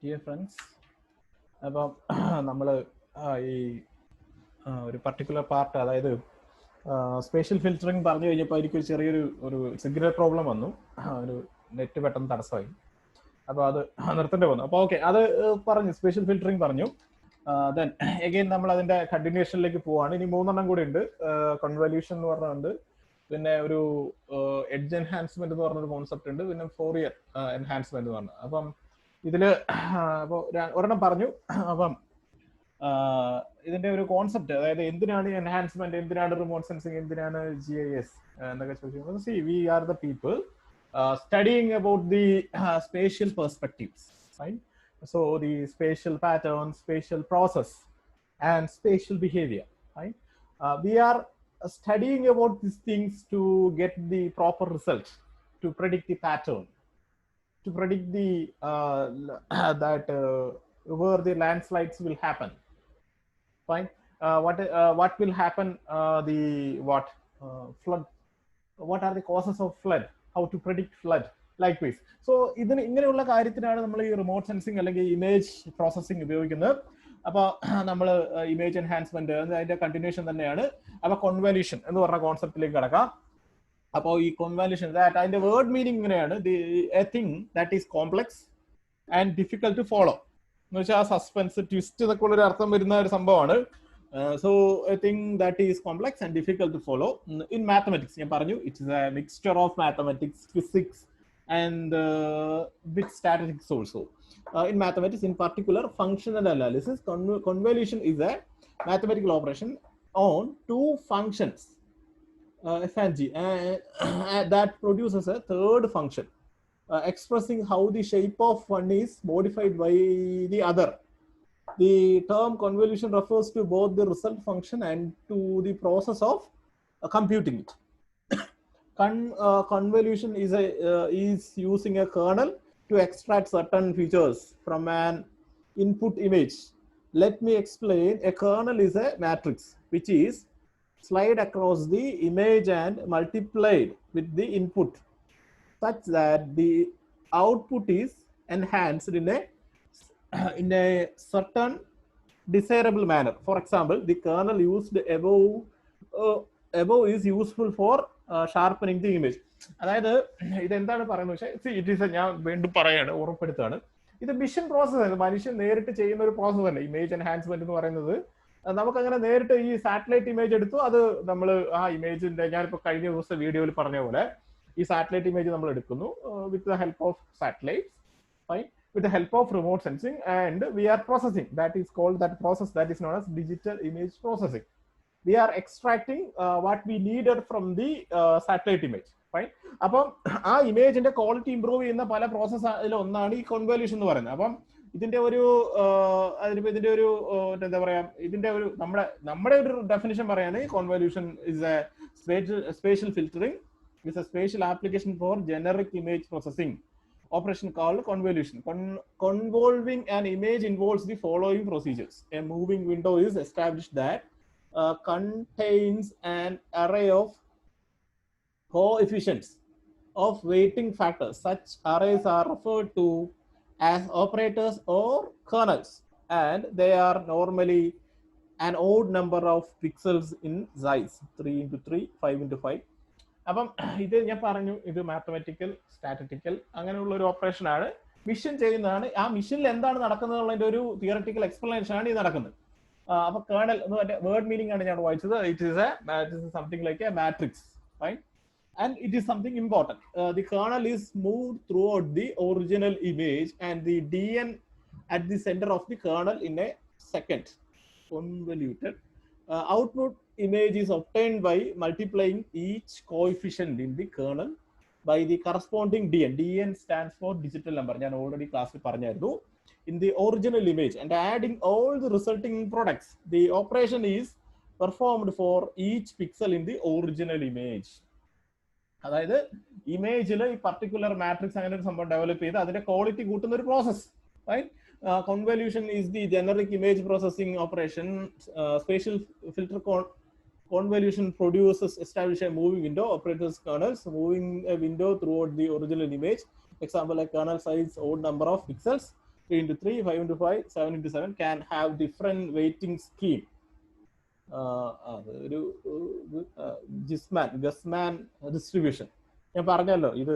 Dear friends, about നമ്മൾ ഈ ഒരു പർട്ടിക്കുലർ പാർട്ട്, അതായത് സ്പേഷ്യൽ ഫിൽറ്ററിങ് പറഞ്ഞു കഴിഞ്ഞപ്പോൾ എനിക്ക് ചെറിയൊരു സിഗ്നൽ പ്രോബ്ലം വന്നു. ഒരു നെറ്റ് പെട്ടെന്ന് തടസ്സമായി. അപ്പോൾ അത് നിർത്തേണ്ടി വന്നു. അപ്പോൾ ഓക്കെ, അത് പറഞ്ഞു, സ്പേഷ്യൽ ഫിൽറ്ററിങ് പറഞ്ഞു. ദെൻ എഗെയിൻ നമ്മൾ അതിന്റെ കണ്ടിന്യൂഷനിലേക്ക് പോവാണ്. ഇനി 3 എണ്ണം കൂടി ഉണ്ട്. കൺവല്യൂഷൻ എന്ന് പറഞ്ഞുണ്ട്, പിന്നെ ഒരു എഡ്ജ് എൻഹാൻസ്മെന്റ് എന്ന് പറഞ്ഞൊരു കോൺസെപ്റ്റ് ഉണ്ട്, പിന്നെ ഫോറിയർ എൻഹാൻസ്മെന്റ് എന്ന് പറഞ്ഞു. അപ്പം ഇതില് അപ്പോൾ ഒരെണ്ണം പറഞ്ഞു. അപ്പം ഇതിന്റെ ഒരു കോൺസെപ്റ്റ്, അതായത് എന്തിനാണ് എൻഹാൻസ്മെന്റ്, എന്തിനാണ് റിമോട്ട് സെൻസിങ്, എന്തിനാണ് GIS എന്നൊക്കെ ചോദിക്കുന്നത്. See we are the people studying about the spatial perspectives, right? So the spatial pattern, spatial process, and spatial behavior, right? We are studying about these things to get the proper result, to predict the pattern, to predict the where the landslides will happen, fine. What will happen, the flood, what are the causes of flood, how to predict flood, likewise. So ഇതിന് ഇങ്ങനെയുള്ള കാര്യത്തിനാണ് നമ്മൾ ഈ remote sensing അല്ലെങ്കിൽ image processing ഉപയോഗിക്കുന്നത്. അപ്പോൾ നമ്മൾ image enhancement അതിന്റെ കണ്ടിന്യൂഷൻ തന്നെയാണ്. അപ്പോൾ കോൺവല്യൂഷൻ എന്ന് പറഞ്ഞ കോൺസെപ്റ്റിലേക്ക് കിടക്കാം. അപ്പോൾ ഈ കോൺവല്യൂഷൻ, അതിന്റെ വേർഡ് മീനിങ് ഇങ്ങനെയാണ്: a thing that is complex and difficult to follow എന്ന് വെച്ചാൽ സസ്പെൻസ്, ട്വിസ്റ്റ് എന്നൊക്കെ ഉള്ളൊരു അർത്ഥം വരുന്ന ഒരു സംഭവമാണ്. So a thing that is complex and difficult to follow. In mathematics, ഞാൻ പറഞ്ഞു, it is a mixture of mathematics, physics, and bit statistics also. In mathematics, in particular, functional analysis, convolution is a mathematical operation on two functions, f and g, that produces a third function, expressing how the shape of one is modified by the other. The term convolution refers to both the result function and to the process of computing it. Convolution is using a kernel to extract certain features from an input image. Let me explain. A kernel is a matrix which is slide across the image and multiplied with the input, such that the output is enhanced in a certain desirable manner. For example, the kernel used above is useful for sharpening the image. അതായത് ഇതെന്താണ് പറയുന്നത് വെച്ചാൽ, it is, ഞാൻ വീണ്ടും പറയാണ്, ഉറപ്പെടുത്താണ്, ഇത് mission process ആണ്. മനുഷ്യൻ നേരിട്ട് ചെയ്യുന്ന ഒരു പ്രോസസ് അല്ല ഇമേജ് എൻഹാൻസ്മെന്റ് എന്ന് പറയുന്നത്. നമുക്കങ്ങനെ നേരിട്ട് ഈ സാറ്റലൈറ്റ് ഇമേജ് എടുത്തു, അത് നമ്മൾ ആ ഇമേജിന്റെ, ഞാനിപ്പോൾ കഴിഞ്ഞ ദിവസം വീഡിയോയിൽ പറഞ്ഞ പോലെ ഈ സാറ്റലൈറ്റ് ഇമേജ് നമ്മൾ എടുക്കുന്നു with the help of satellites, fine, with the help of remote sensing, and we are processing. That is called, that process that is known as digital image processing. We are extracting what we needed from the satellite image, fine. അപ്പം ആ ഇമേജിന്റെ quality improve ചെയ്യുന്ന പല പ്രോസസ്സിൽ ഒന്നാണ് ഈ convolution എന്ന് പറയുന്നത്. അപ്പം ഇതിന്റെ ഒരു ഇതിന്റെ ഒരു എന്താ പറയാ, ഇതിന്റെ ഒരു നമ്മുടെ ഒരു ഡെഫിനിഷൻ പറയുകയാണെങ്കിൽ convolution is A spatial filtering, is A spatial application for generic image processing operation called convolution. Convolving an image involves the following procedures. A moving window is established that contains an array of coefficients of weighting factors. Such arrays are referred to as operators or kernels, and they are normally an odd number of pixels in size, 3 into 3, 5 into 5. അപ്പം ഇത് ഞാൻ പറഞ്ഞു, ഇത് mathematical, statistical അങ്ങനെയുള്ള ഒരു operation ആണ്. Mission ചെയ്യുന്നതാണ്. ആ മിഷനിൽ എന്താണ് നടക്കുന്നതിന്റെ ഒരു തിയററ്റിക്കൽ എക്സ്പ്ലനേഷൻ ആണ് ഇത് നടക്കുന്നത്. അപ്പൊ കേർണൽ എന്ന് പറഞ്ഞ വേർഡ് മീനിങ് ആണ് ഞാൻ വായിച്ചത്. It is something like A matrix, fine, and it is something important. The kernel is moved through out the original image and the DN at the center of the kernel in a second. Convoluted output image is obtained by multiplying each coefficient in the kernel by the corresponding DN. DN stands for digital number. ഞാൻ already ക്ലാസ്സിൽ പറഞ്ഞായിരുന്നു. In the original image and adding all the resulting products. The operation is performed for each pixel in the original image. അതായത് ഇമേജിൽ ഈ particular matrix അങ്ങനെ ഒരു സംഭവം develop ചെയ്ത് അതിന്റെ ക്വാളിറ്റി കൂട്ടുന്ന ഒരു process, right? Convolution is the generic image processing operation. Spatial filter convolution produces, establish a moving window, operators kernels, moving a window throughout the original image. Example, a kernel size odd number of pixels. 3 into 3, 5 into 5, 7 into 7 can have different weighting scheme. ഒരു ഗസ്മാൻ distribution ഞാൻ പറഞ്ഞല്ലോ. ഇത്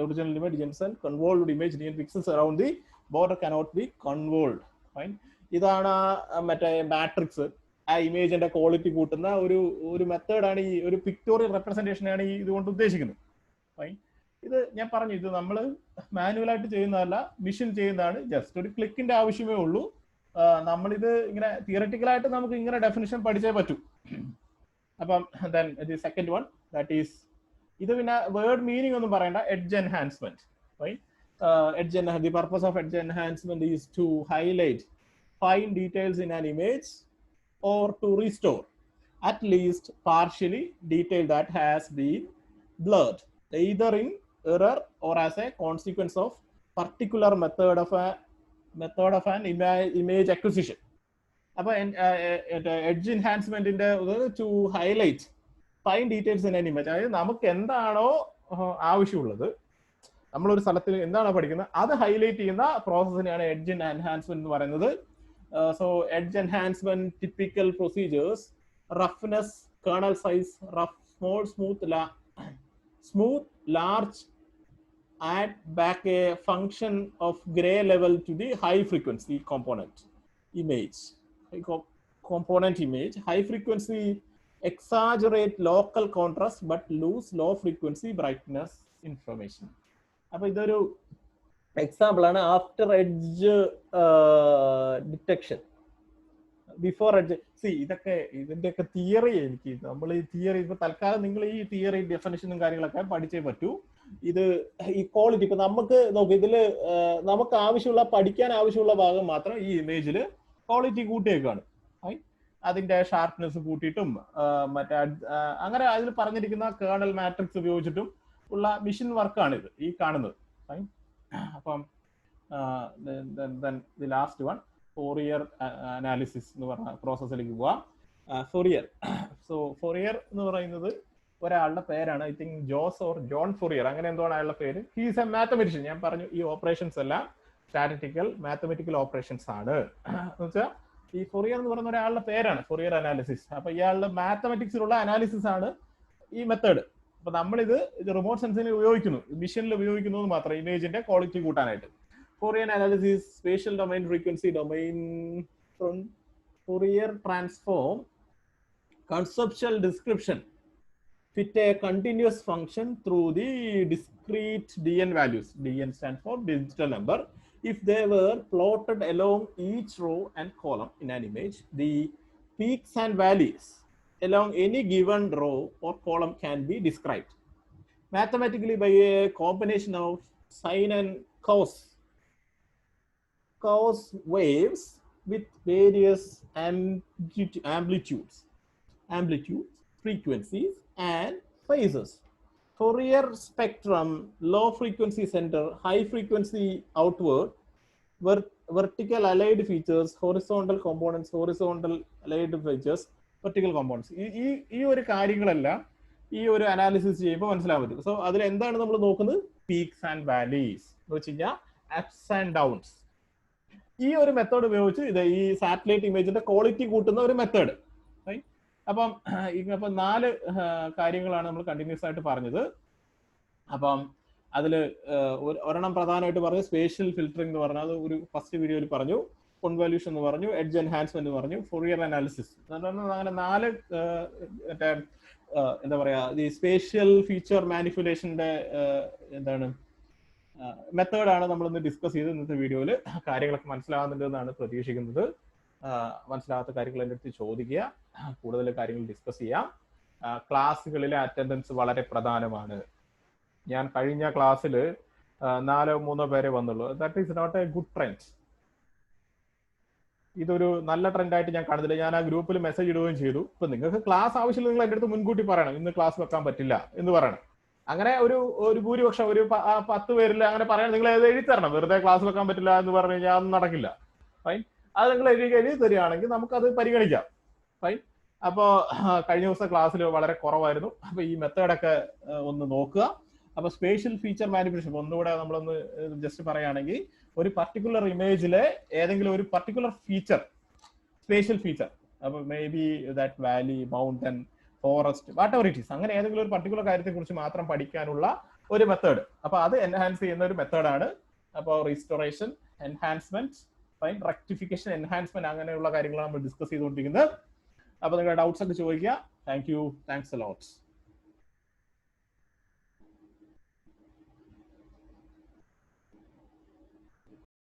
original image ജെൻസൺ convolved image real pixels around the border cannot be convolved. Fine. ഇതാണ് മറ്റേ matrix. ആ ഇമേജിന്റെ quality കൂട്ടുന്ന ഒരു മെത്തേഡാണ്, ഈ ഒരു പിക്ടോറിയൽ റെപ്രസെന്റേഷനാണ് ഈ ഇതുകൊണ്ട് ഉദ്ദേശിക്കുന്നത്. ഫൈൻ. ഇത് ഞാൻ പറഞ്ഞു, ഇത് നമ്മൾ മാനുവലായിട്ട് ചെയ്യുന്നതല്ല, മെഷീൻ ചെയ്യുന്നതാണ്. ജസ്റ്റ് ഒരു ക്ലിക്കിന്റെ ആവശ്യമേ ഉള്ളൂ. നമ്മളിത് ഇങ്ങനെ തിയററ്റിക്കലായിട്ട് നമുക്ക് ഇങ്ങനെ ഡെഫിനിഷൻ പഠിച്ചേ പറ്റൂ. അപ്പം then the second one, that is, ഇത് പിന്നെ വേർഡ് മീനിങ് ഒന്നും പറയണ്ട, edge enhancement. The purpose of edge enhancement is to highlight fine details in an image or to restore at least partially detail that has been blurred, either in error or as a consequence of particular method of an image acquisition. അപ്പൊ edge എൻഹാൻസ്മെന്റിന്റെ to highlight fine details in an image, അതായത് നമുക്ക് എന്താണോ ആവശ്യമുള്ളത്, നമ്മളൊരു സ്ഥലത്തിൽ എന്താണോ പഠിക്കുന്നത് അത് ഹൈലൈറ്റ് ചെയ്യുന്ന പ്രോസസ്സിനെയാണ് എഡ്ജ് എൻഹാൻസ്മെന്റ് എന്ന് പറയുന്നത്. So edge enhancement typical procedures: roughness, kernel size, rough, smooth, large, add back a function of gray level to the high frequency component image. High frequency exaggerate local contrast but lose low frequency brightness information. അപ്പൊ ഇതൊരു example ആണ് after edge detection, before edge. ഇതൊക്കെ ഇതിന്റെയൊക്കെ theory, എനിക്ക് നമ്മൾ ഈ theory ഇപ്പൊ തൽക്കാലം നിങ്ങൾ ഈ തിയറി ഡെഫിനിഷനും കാര്യങ്ങളൊക്കെ പഠിച്ചേ പറ്റൂ. ഇത് ഈ ക്വാളിറ്റി ഇപ്പൊ നമുക്ക് നോക്ക്, ഇതില് നമുക്ക് ആവശ്യമുള്ള, പഠിക്കാൻ ആവശ്യമുള്ള ഭാഗം മാത്രം ഈ ഇമേജിൽ ക്വാളിറ്റി കൂട്ടിയേക്കാണ്. അതിന്റെ ഷാർപ്നെസ് കൂട്ടിയിട്ടും മറ്റേ അങ്ങനെ അതിൽ പറഞ്ഞിരിക്കുന്ന കേർണൽ മാട്രിക്സ് ഉപയോഗിച്ചിട്ടും ഉള്ള മിഷൻ വർക്കാണ് ഇത് ഈ കാണുന്നത്. അപ്പം the last one, Fourier analysis എന്ന് പറഞ്ഞ പ്രോസസ്സിലേക്ക് പോവാം. ഫോറിയർ. സോ ഫോറിയർ എന്ന് പറയുന്നത് ഒരാളുടെ പേരാണ്, I think Jose or John Fourier, അങ്ങനെ എന്തോ അയാളുടെ പേര്. He's a mathematician. ഞാൻ പറഞ്ഞു ഈ ഓപ്പറേഷൻസ് എല്ലാം സ്റ്റാറ്റിസ്റ്റിക്കൽ മാത്തമെറ്റിക്കൽ ഓപ്പറേഷൻസ് ആണ്. എന്ന് വെച്ചാൽ ഈ ഫോറിയർ എന്ന് പറയുന്ന ഒരാളുടെ പേരാണ്, ഫോറിയർ അനാലിസിസ്. അപ്പൊ ഇയാളുടെ മാത്തമെറ്റിക്സിലുള്ള അനാലിസിസ് ആണ് ഈ മെത്തേഡ്. അപ്പൊ നമ്മളിത് റിമോട്ട് സെൻസിംഗിൽ ഉപയോഗിക്കുന്നു, മിഷനിൽ ഉപയോഗിക്കുന്നു മാത്രം, ഇമേജിന്റെ ക്വാളിറ്റി കൂട്ടാനായിട്ട്. Fourier analysis, spatial domain, frequency domain, Fourier transform, conceptual description, fit a continuous function through the discrete dn values. Dn stands for digital number. If they were plotted along each row and column in an image, the peaks and valleys along any given row or column can be described mathematically by a combination of sine and cos waves with various amplitudes, frequencies and phases. Fourier spectrum, low frequency center, high frequency outward, vertical allied features, horizontal components, horizontal allied features, vertical components. ഈ ഒരു കാര്യങ്ങളെല്ലാം ഈ ഒരു analysis ചെയ്യുമ്പോൾ മനസ്സിലാൻ പറ്റും. So അതിൽ എന്താണ് നമ്മൾ നോക്കുന്നത്? പീക്സ് ആൻഡ് വാലീസ് എന്ന് വെച്ച് കഴിഞ്ഞാൽ അപ്സ് ആൻഡ് ഡൗൺസ്. ഈ ഒരു മെത്തേഡ് ഉപയോഗിച്ച് ഇത് ഈ സാറ്റലൈറ്റ് ഇമേജിന്റെ ക്വാളിറ്റി കൂട്ടുന്ന ഒരു മെത്തേഡ്. അപ്പം 4 കാര്യങ്ങളാണ് നമ്മൾ കണ്ടിന്യൂസ് ആയിട്ട് പറഞ്ഞത്. അപ്പം അതിൽ ഒരെണ്ണം പ്രധാനമായിട്ട് പറഞ്ഞു, സ്പേഷ്യൽ ഫിൽറ്ററിംഗ് എന്ന് പറഞ്ഞാൽ അത് ഒരു ഫസ്റ്റ് വീഡിയോയിൽ പറഞ്ഞു, കോൺവല്യൂഷൻ എന്ന് പറഞ്ഞു, എഡ്ജ് എൻഹാൻസ്മെന്റ് എന്ന് പറഞ്ഞു, ഫോറിയർ അനാലിസിസ്. അങ്ങനെ 4 എന്താ പറയാ, ഈ സ്പേഷ്യൽ ഫീച്ചർ മാനിപ്പുലേഷന്റെ എന്താണ് മെത്തേഡാണ് നമ്മളിന്ന് ഡിസ്കസ് ചെയ്ത് ഇന്നത്തെ വീഡിയോയിൽ. കാര്യങ്ങളൊക്കെ മനസ്സിലാകുന്നുണ്ടെന്നാണ് പ്രതീക്ഷിക്കുന്നത്. മനസ്സിലാകാത്ത കാര്യങ്ങൾ എൻ്റെ അടുത്ത് ചോദിക്കുക, കൂടുതൽ കാര്യങ്ങൾ ഡിസ്കസ് ചെയ്യാം. ക്ലാസ്സുകളിലെ അറ്റൻഡൻസ് വളരെ പ്രധാനമാണ്. ഞാൻ കഴിഞ്ഞ ക്ലാസ്സിൽ 4-3 പേരെ വന്നുള്ളൂ. That is not a good trend. ഇതൊരു നല്ല ട്രെൻഡായിട്ട് ഞാൻ കാണുന്നില്ല. ഞാൻ ആ ഗ്രൂപ്പിൽ മെസ്സേജ് ഇടുകയും ചെയ്തു. ഇപ്പൊ നിങ്ങൾക്ക് ക്ലാസ് ആവശ്യമില്ല, നിങ്ങൾ എൻ്റെ അടുത്ത് മുൻകൂട്ടി പറയണം, ഇന്ന് ക്ലാസ് വെക്കാൻ പറ്റില്ല എന്ന് പറയണം. അങ്ങനെ ഒരു ഭൂരിപക്ഷം ഒരു 10 പേരിൽ അങ്ങനെ പറയണം. നിങ്ങൾ എഴുതി തരണം. വെറുതെ ക്ലാസ് വെക്കാൻ പറ്റില്ല എന്ന് പറഞ്ഞു കഴിഞ്ഞാൽ അതൊന്നും നടക്കില്ല. ഫൈൻ. അത് നിങ്ങൾ എഴുതി തരികയാണെങ്കിൽ നമുക്കത് പരിഗണിക്കാം. ഫൈൻ. അപ്പോൾ കഴിഞ്ഞ ദിവസം ക്ലാസ്സിൽ വളരെ കുറവായിരുന്നു. അപ്പൊ ഈ മെത്തേഡൊക്കെ ഒന്ന് നോക്കുക. അപ്പൊ സ്പേഷ്യൽ ഫീച്ചർ മാനിപ്പുലേഷൻ ഒന്നുകൂടെ നമ്മളൊന്ന് ജസ്റ്റ് പറയുകയാണെങ്കിൽ, ഒരു പർട്ടിക്കുലർ ഇമേജിലെ ഏതെങ്കിലും ഒരു പർട്ടിക്കുലർ ഫീച്ചർ, സ്പേഷ്യൽ ഫീച്ചർ, അപ്പോൾ may be that Valley, mountain, forest, what ever it is, അങ്ങനെ ഏതെങ്കിലും ഒരു പർട്ടിക്കുലർ കാര്യത്തെ കുറിച്ച് മാത്രം പഠിക്കാനുള്ള ഒരു മെത്തേഡ്. അപ്പൊ അത് എൻഹാൻസ് ചെയ്യുന്ന ഒരു മെത്തേഡാണ്. അപ്പോൾ restoration, enhancement, fine, rectification, enhancement, അങ്ങനെയുള്ള കാര്യങ്ങളാണ് നമ്മൾ ഡിസ്കസ് ചെയ്തുകൊണ്ടിരിക്കുന്നത്. അപ്പൊ നിങ്ങളുടെ ഡൗട്ട്സ് ഒക്കെ ചോദിക്കുക. Thank you, thanks a lot.